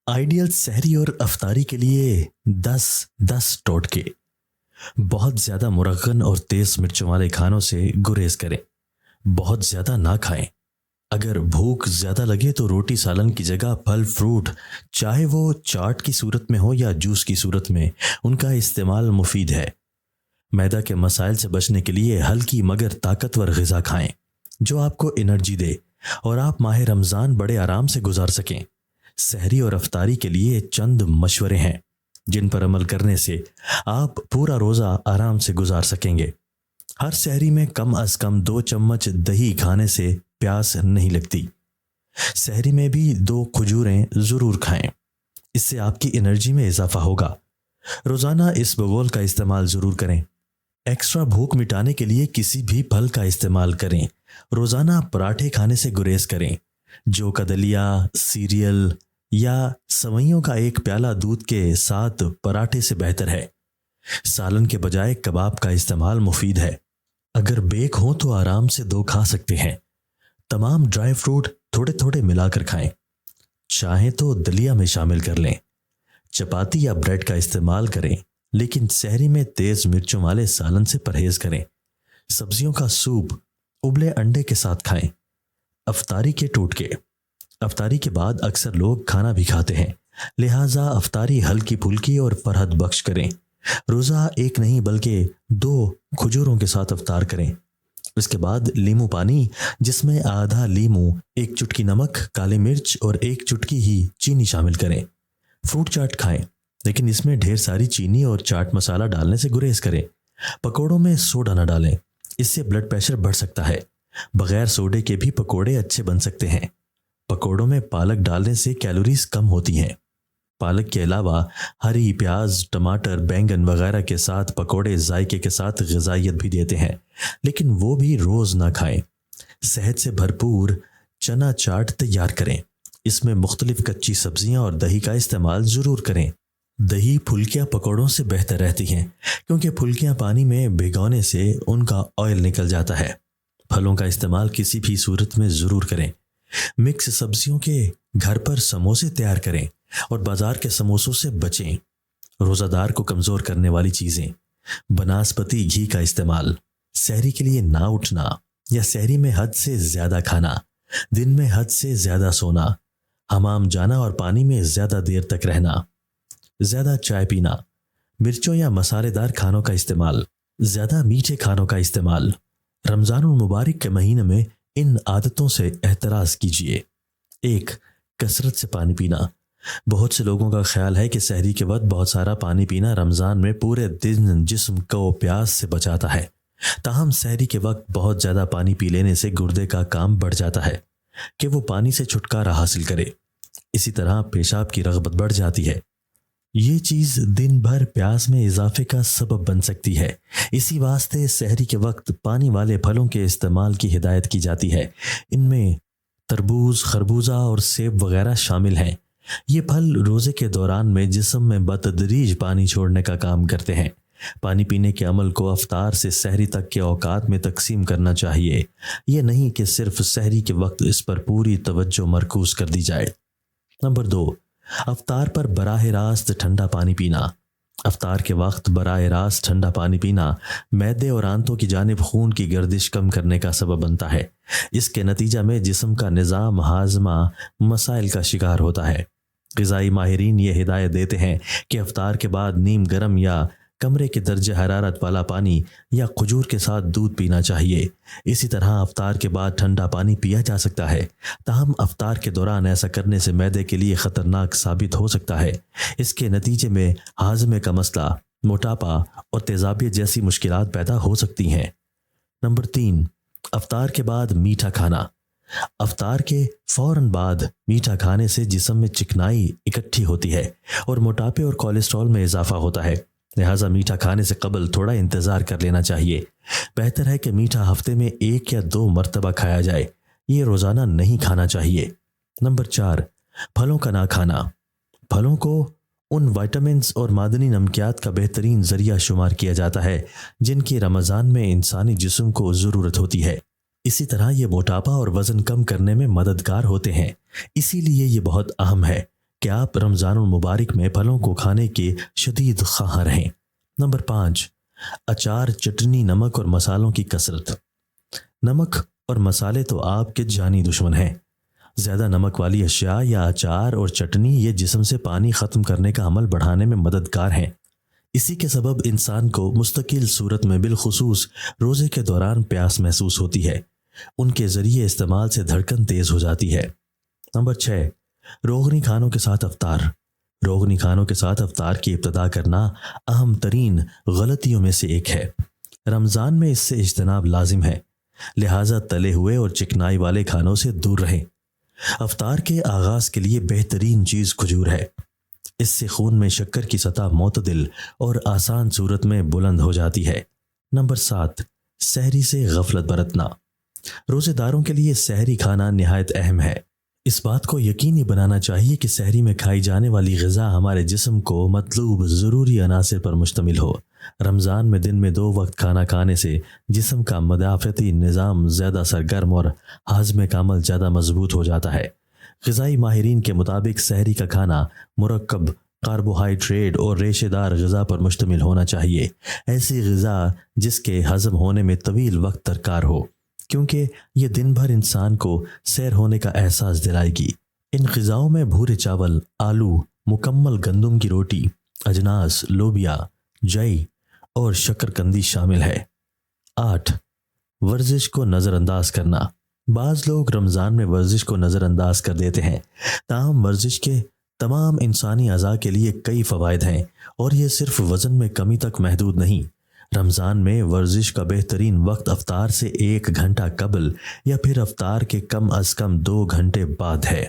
Ideal سحری اور افطاری کے لیے 10 ٹوٹکے۔ بہت زیادہ مرغن اور تیز مرچوں والے کھانوں سے گریز کریں۔ بہت زیادہ نہ کھائیں۔ اگر بھوک زیادہ لگے تو روٹی سالن کی جگہ پھل فروٹ، چاہے وہ چاٹ کی صورت میں ہو یا جوس کی صورت میں، ان کا استعمال مفید ہے۔ معدہ کے مسائل سے بچنے کے لیے ہلکی مگر طاقتور غذا کھائیں جو آپ کو انرجی دے اور آپ ماہ رمضان بڑے آرام سے گزار سکیں۔ سحری اور افطاری کے لیے چند مشورے ہیں جن پر عمل کرنے سے آپ پورا روزہ آرام سے گزار سکیں گے۔ ہر سحری میں کم از کم 2 چمچ دہی کھانے سے پیاس نہیں لگتی۔ سحری میں بھی 2 کھجوریں ضرور کھائیں، اس سے آپ کی انرجی میں اضافہ ہوگا۔ روزانہ اس بغول کا استعمال ضرور کریں۔ ایکسٹرا بھوک مٹانے کے لیے کسی بھی پھل کا استعمال کریں۔ روزانہ پراٹھے کھانے سے گریز کریں۔ جو کا دلیا، سیریل یا سوئیوں کا ایک پیالہ دودھ کے ساتھ پراٹھے سے بہتر ہے۔ سالن کے بجائے کباب کا استعمال مفید ہے۔ اگر بیک ہوں تو آرام سے 2 کھا سکتے ہیں۔ تمام ڈرائی فروٹ تھوڑے تھوڑے ملا کر کھائیں۔ چاہیں تو دلیا میں شامل کر لیں۔ چپاتی یا بریڈ کا استعمال کریں، لیکن سحری میں تیز مرچوں والے سالن سے پرہیز کریں۔ سبزیوں کا سوپ ابلے انڈے کے ساتھ کھائیں۔ افطاری کے ٹوٹکے۔ افطاری کے بعد اکثر لوگ کھانا بھی کھاتے ہیں، لہٰذا افطاری ہلکی پھلکی اور فرحت بخش کریں۔ روزہ ایک نہیں بلکہ 2 کھجوروں کے ساتھ افطار کریں۔ اس کے بعد لیمو پانی، جس میں آدھا لیمو، 1 چٹکی نمک، کالی مرچ اور 1 چٹکی ہی چینی شامل کریں۔ فروٹ چاٹ کھائیں، لیکن اس میں ڈھیر ساری چینی اور چاٹ مسالہ ڈالنے سے گریز کریں۔ پکوڑوں میں سوڈا نہ ڈالیں، اس سے بلڈ پریشر بڑھ سکتا ہے۔ بغیر سوڈے کے بھی پکوڑے اچھے بن سکتے ہیں۔ پکوڑوں میں پالک ڈالنے سے کیلوریز کم ہوتی ہیں۔ پالک کے علاوہ ہری پیاز، ٹماٹر، بینگن وغیرہ کے ساتھ پکوڑے ذائقے کے ساتھ غذائیت بھی دیتے ہیں، لیکن وہ بھی روز نہ کھائیں۔ صحت سے بھرپور چنا چاٹ تیار کریں۔ اس میں مختلف کچی سبزیاں اور دہی کا استعمال ضرور کریں۔ دہی پھلکیاں پکوڑوں سے بہتر رہتی ہیں کیونکہ پھلکیاں پانی میں بھگونے سے ان کا آئل نکل جاتا ہے۔ پھلوں کا استعمال کسی بھی صورت میں ضرور کریں۔ مکس سبزیوں کے گھر پر سموسے تیار کریں اور بازار کے سموسوں سے بچیں۔ روزہ دار کو کمزور کرنے والی چیزیں۔ بناسپتی گھی کا استعمال۔ سحری کے لیے نہ اٹھنا یا سحری میں حد سے زیادہ کھانا، دن میں حد سے زیادہ سونا، حمام جانا اور پانی میں زیادہ دیر تک رہنا، زیادہ چائے پینا، مرچوں یا مسالے دار کھانوں کا استعمال، زیادہ میٹھے کھانوں کا استعمال۔ رمضان المبارک کے مہینے میں ان عادتوں سے احتراز کیجیے۔ 1. کثرت سے پانی پینا۔ بہت سے لوگوں کا خیال ہے کہ سحری کے وقت بہت سارا پانی پینا رمضان میں پورے دن جسم کو پیاس سے بچاتا ہے۔ تاہم سحری کے وقت بہت زیادہ پانی پی لینے سے گردے کا کام بڑھ جاتا ہے کہ وہ پانی سے چھٹکارا حاصل کرے۔ اسی طرح پیشاب کی رغبت بڑھ جاتی ہے۔ یہ چیز دن بھر پیاس میں اضافے کا سبب بن سکتی ہے۔ اسی واسطے سحری کے وقت پانی والے پھلوں کے استعمال کی ہدایت کی جاتی ہے۔ ان میں تربوز، خربوزہ اور سیب وغیرہ شامل ہیں۔ یہ پھل روزے کے دوران میں جسم میں بتدریج پانی چھوڑنے کا کام کرتے ہیں۔ پانی پینے کے عمل کو افطار سے سحری تک کے اوقات میں تقسیم کرنا چاہیے۔ یہ نہیں کہ صرف سحری کے وقت اس پر پوری توجہ مرکوز کر دی جائے۔ نمبر 2، افطار پر براہ راست ٹھنڈا پانی پینا۔ افطار کے وقت براہ راست ٹھنڈا پانی پینا معدے اور آنتوں کی جانب خون کی گردش کم کرنے کا سبب بنتا ہے۔ اس کے نتیجہ میں جسم کا نظام ہاضمہ مسائل کا شکار ہوتا ہے۔ غذائی ماہرین یہ ہدایت دیتے ہیں کہ افطار کے بعد نیم گرم یا کمرے کے درجہ حرارت والا پانی یا کھجور کے ساتھ دودھ پینا چاہیے۔ اسی طرح افطار کے بعد ٹھنڈا پانی پیا جا سکتا ہے، تاہم افطار کے دوران ایسا کرنے سے معدے کے لیے خطرناک ثابت ہو سکتا ہے۔ اس کے نتیجے میں ہاضمے کا مسئلہ، موٹاپا اور تیزابیت جیسی مشکلات پیدا ہو سکتی ہیں۔ نمبر 3، افطار کے بعد میٹھا کھانا۔ افطار کے فوراً بعد میٹھا کھانے سے جسم میں چکنائی اکٹھی ہوتی ہے اور موٹاپے اور کولیسٹرول میں اضافہ ہوتا ہے، لہٰذا میٹھا کھانے سے قبل تھوڑا انتظار کر لینا چاہیے۔ بہتر ہے کہ میٹھا ہفتے میں 1 یا 2 مرتبہ کھایا جائے، یہ روزانہ نہیں کھانا چاہیے۔ نمبر 4، پھلوں کا نہ کھانا۔ پھلوں کو ان وائٹامنز اور معدنی نمکیات کا بہترین ذریعہ شمار کیا جاتا ہے جن کی رمضان میں انسانی جسم کو ضرورت ہوتی ہے۔ اسی طرح یہ موٹاپا اور وزن کم کرنے میں مددگار ہوتے ہیں۔ اسی لیے یہ بہت اہم ہے کہ آپ رمضان المبارک میں پھلوں کو کھانے کے شدید خواہاں رہیں۔ نمبر 5، اچار، چٹنی، نمک اور مسالوں کی کثرت۔ نمک اور مسالے تو آپ کے جانی دشمن ہیں۔ زیادہ نمک والی اشیاء یا اچار اور چٹنی یہ جسم سے پانی ختم کرنے کا عمل بڑھانے میں مددگار ہیں۔ اسی کے سبب انسان کو مستقل صورت میں بالخصوص روزے کے دوران پیاس محسوس ہوتی ہے۔ ان کے ذریعے استعمال سے دھڑکن تیز ہو جاتی ہے۔ نمبر 6، روغنی کھانوں کے ساتھ افطار۔ روغنی کھانوں کے ساتھ افطار کی ابتدا کرنا اہم ترین غلطیوں میں سے ایک ہے۔ رمضان میں اس سے اجتناب لازم ہے، لہٰذا تلے ہوئے اور چکنائی والے کھانوں سے دور رہیں۔ افطار کے آغاز کے لیے بہترین چیز کھجور ہے۔ اس سے خون میں شکر کی سطح معتدل اور آسان صورت میں بلند ہو جاتی ہے۔ نمبر 7، سحری سے غفلت برتنا۔ روزے داروں کے لیے سحری کھانا نہایت اہم ہے۔ اس بات کو یقینی بنانا چاہیے کہ سحری میں کھائی جانے والی غذا ہمارے جسم کو مطلوب ضروری عناصر پر مشتمل ہو۔ رمضان میں دن میں 2 وقت کھانا کھانے سے جسم کا مدافعتی نظام زیادہ سرگرم اور ہاضمے کا عمل زیادہ مضبوط ہو جاتا ہے۔ غذائی ماہرین کے مطابق سحری کا کھانا مرکب کاربوہائیڈریٹ اور ریشے دار غذا پر مشتمل ہونا چاہیے۔ ایسی غذا جس کے ہضم ہونے میں طویل وقت درکار ہو، کیونکہ یہ دن بھر انسان کو سیر ہونے کا احساس دلائے گی۔ ان غذاؤں میں بھورے چاول، آلو، مکمل گندم کی روٹی، اجناس، لوبیا، جئی اور شکرکندی شامل ہے۔ 8، ورزش کو نظر انداز کرنا۔ بعض لوگ رمضان میں ورزش کو نظر انداز کر دیتے ہیں، تاہم ورزش کے تمام انسانی اعضاء کے لیے کئی فوائد ہیں اور یہ صرف وزن میں کمی تک محدود نہیں۔ رمضان میں ورزش کا بہترین وقت افطار سے 1 گھنٹہ قبل یا پھر افطار کے کم از کم 2 گھنٹے بعد ہے۔